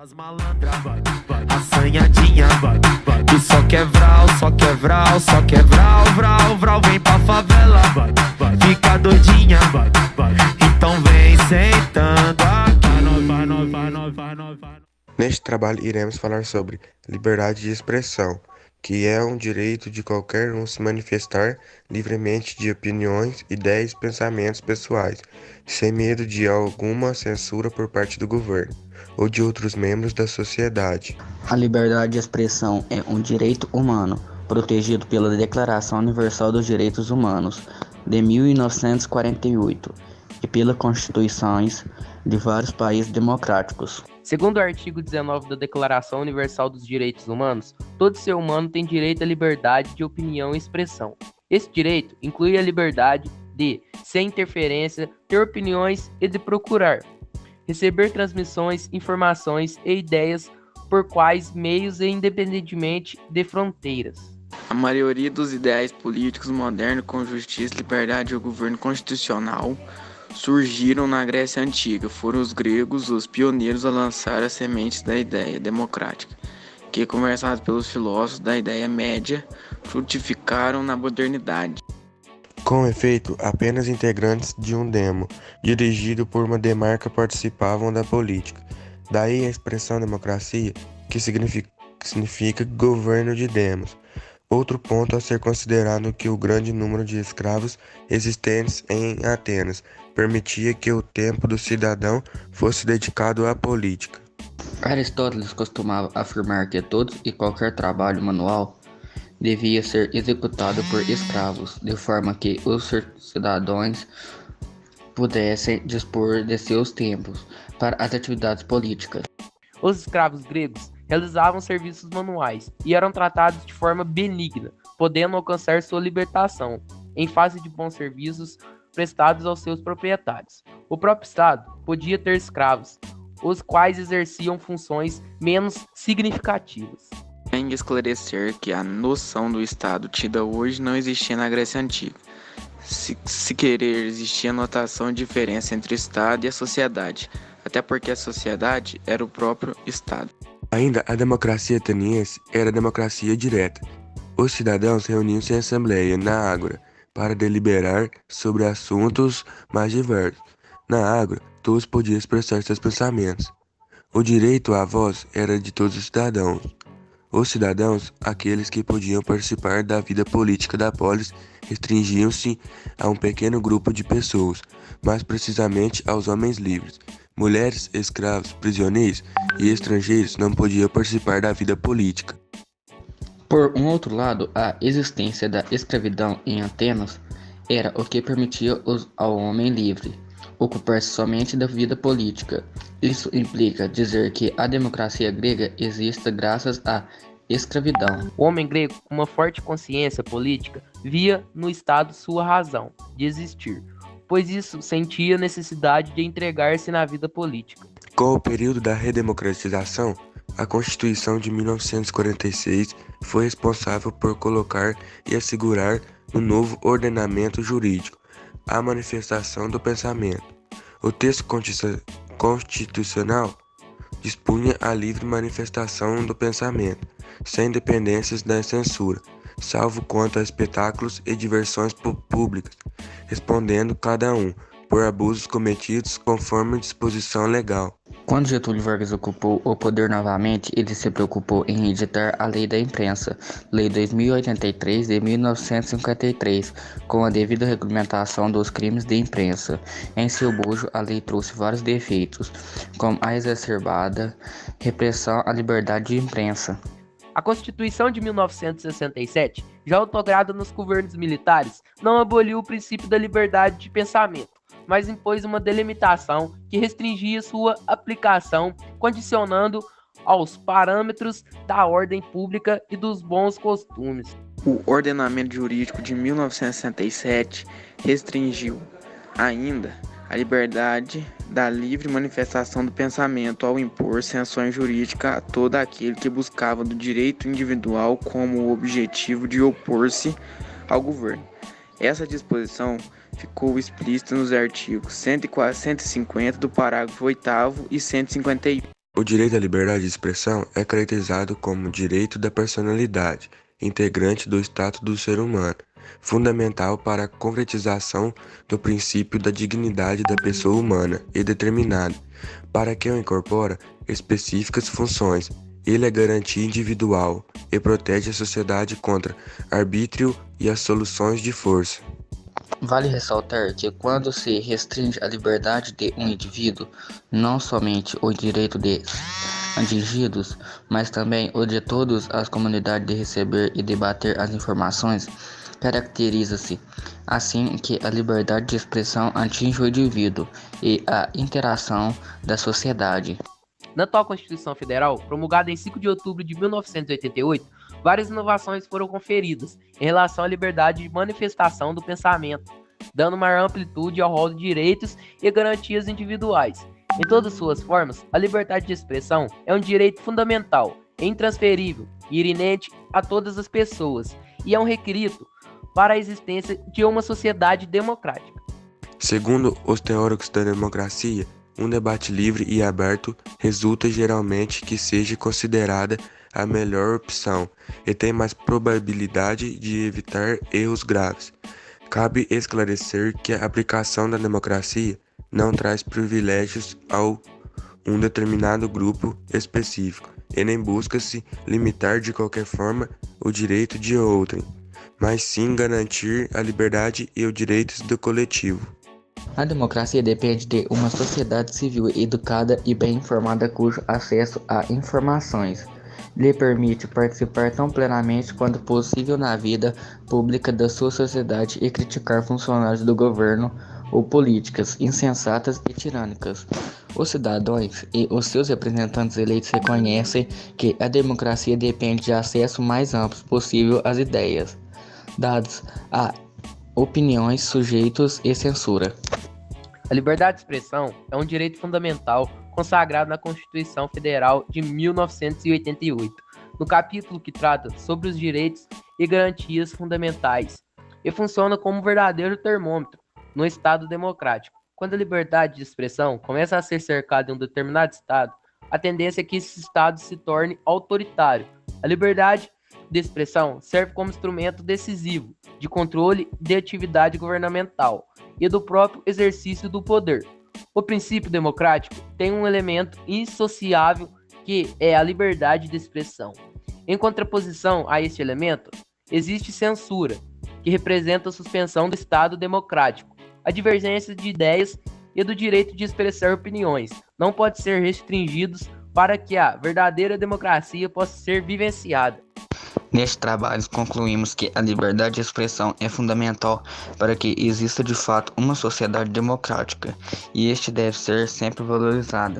Essas malandras, assanhadinha, tu só quer vral, só quer vral, só quer vral, vral, vral, vem pra favela, fica doidinha, então vem sentando aqui. Neste trabalho iremos falar sobre liberdade de expressão, que é um direito de qualquer um se manifestar livremente de opiniões, ideias e pensamentos pessoais, sem medo de alguma censura por parte do governo ou de outros membros da sociedade. A liberdade de expressão é um direito humano, protegido pela Declaração Universal dos Direitos Humanos de 1948 e pelas constituições de vários países democráticos. Segundo o artigo 19 da Declaração Universal dos Direitos Humanos, todo ser humano tem direito à liberdade de opinião e expressão. Esse direito inclui a liberdade de, sem interferência, ter opiniões e de procurar, receber transmissões, informações e ideias por quais meios e independentemente de fronteiras. A maioria dos ideais políticos modernos com justiça, liberdade e o governo constitucional surgiram na Grécia Antiga. Foram os gregos os pioneiros a lançar as sementes da ideia democrática, que, conversados pelos filósofos da Idade Média, frutificaram na modernidade. Com efeito, apenas integrantes de um demo, dirigido por uma demarca, participavam da política. Daí a expressão democracia, que significa governo de demos. Outro ponto a ser considerado é que o grande número de escravos existentes em Atenas permitia que o tempo do cidadão fosse dedicado à política. Aristóteles costumava afirmar que todo e qualquer trabalho manual devia ser executado por escravos, de forma que os cidadãos pudessem dispor de seus tempos para as atividades políticas. Os escravos gregos realizavam serviços manuais e eram tratados de forma benigna, podendo alcançar sua libertação, em face de bons serviços prestados aos seus proprietários. O próprio Estado podia ter escravos, os quais exerciam funções menos significativas. Tem que esclarecer que a noção do Estado tida hoje não existia na Grécia Antiga. Se querer, existia notação de diferença entre o Estado e a sociedade, até porque a sociedade era o próprio Estado. Ainda a democracia ateniense era a democracia direta. Os cidadãos reuniam-se em assembleia na ágora para deliberar sobre assuntos mais diversos. Na ágora, todos podiam expressar seus pensamentos. O direito à voz era de todos os cidadãos. Os cidadãos, aqueles que podiam participar da vida política da polis, restringiam-se a um pequeno grupo de pessoas, mais precisamente aos homens livres. Mulheres, escravos, prisioneiros e estrangeiros não podiam participar da vida política. Por um outro lado, a existência da escravidão em Atenas era o que permitia ao homem livre ocupar-se somente da vida política. Isso implica dizer que a democracia grega existe graças à escravidão. O homem grego, com uma forte consciência política, via no Estado sua razão de existir, pois isso sentia necessidade de entregar-se na vida política. Com o período da redemocratização, a Constituição de 1946 foi responsável por colocar e assegurar um novo ordenamento jurídico, a manifestação do pensamento. O texto constitucional dispunha a livre manifestação do pensamento, sem dependências da censura, salvo quanto a espetáculos e diversões públicas, respondendo cada um por abusos cometidos conforme disposição legal. Quando Getúlio Vargas ocupou o poder novamente, ele se preocupou em editar a Lei da Imprensa, Lei 2083 de 1953, com a devida regulamentação dos crimes de imprensa. Em seu bojo, a lei trouxe vários defeitos, como a exacerbada repressão à liberdade de imprensa. A Constituição de 1967, já outorgada nos governos militares, não aboliu o princípio da liberdade de pensamento, mas impôs uma delimitação que restringia sua aplicação, condicionando aos parâmetros da ordem pública e dos bons costumes. O ordenamento jurídico de 1967 restringiu ainda a liberdade da livre manifestação do pensamento ao impor sanções jurídicas a todo aquele que buscava do direito individual como o objetivo de opor-se ao governo. Essa disposição ficou explícita nos artigos 150 do parágrafo 8º e 151. O direito à liberdade de expressão é caracterizado como direito da personalidade, integrante do status do ser humano, fundamental para a concretização do princípio da dignidade da pessoa humana e determinado, para que o incorpora específicas funções. Ele é garantia individual e protege a sociedade contra arbítrio e as soluções de força. Vale ressaltar que quando se restringe a liberdade de um indivíduo, não somente o direito de atingidos, mas também o de todas as comunidades de receber e debater as informações, caracteriza-se assim que a liberdade de expressão atinge o indivíduo e a interação da sociedade. Na atual Constituição Federal, promulgada em 5 de outubro de 1988, várias inovações foram conferidas em relação à liberdade de manifestação do pensamento, dando maior amplitude ao rol de direitos e garantias individuais. Em todas suas formas, a liberdade de expressão é um direito fundamental, intransferível e inerente a todas as pessoas, e é um requisito para a existência de uma sociedade democrática. Segundo os teóricos da democracia, um debate livre e aberto resulta geralmente que seja considerada a melhor opção e tem mais probabilidade de evitar erros graves. Cabe esclarecer que a aplicação da democracia não traz privilégios a um determinado grupo específico e nem busca-se limitar de qualquer forma o direito de outrem, mas sim garantir a liberdade e os direitos do coletivo. A democracia depende de uma sociedade civil educada e bem informada cujo acesso a informações lhe permite participar tão plenamente quanto possível na vida pública da sua sociedade e criticar funcionários do governo ou políticas insensatas e tirânicas. Os cidadãos e os seus representantes eleitos reconhecem que a democracia depende de acesso mais amplo possível às ideias, dados a opiniões, sujeitos e censura. A liberdade de expressão é um direito fundamental consagrado na Constituição Federal de 1988, no capítulo que trata sobre os direitos e garantias fundamentais, e funciona como um verdadeiro termômetro no Estado democrático. Quando a liberdade de expressão começa a ser cercada em um determinado Estado, a tendência é que esse Estado se torne autoritário. A liberdade de expressão serve como instrumento decisivo de controle de atividade governamental e do próprio exercício do poder. O princípio democrático tem um elemento indissociável que é a liberdade de expressão. Em contraposição a este elemento, existe censura, que representa a suspensão do Estado democrático. A divergência de ideias e do direito de expressar opiniões não pode ser restringidos para que a verdadeira democracia possa ser vivenciada. Neste trabalho, concluímos que a liberdade de expressão é fundamental para que exista de fato uma sociedade democrática, e este deve ser sempre valorizada.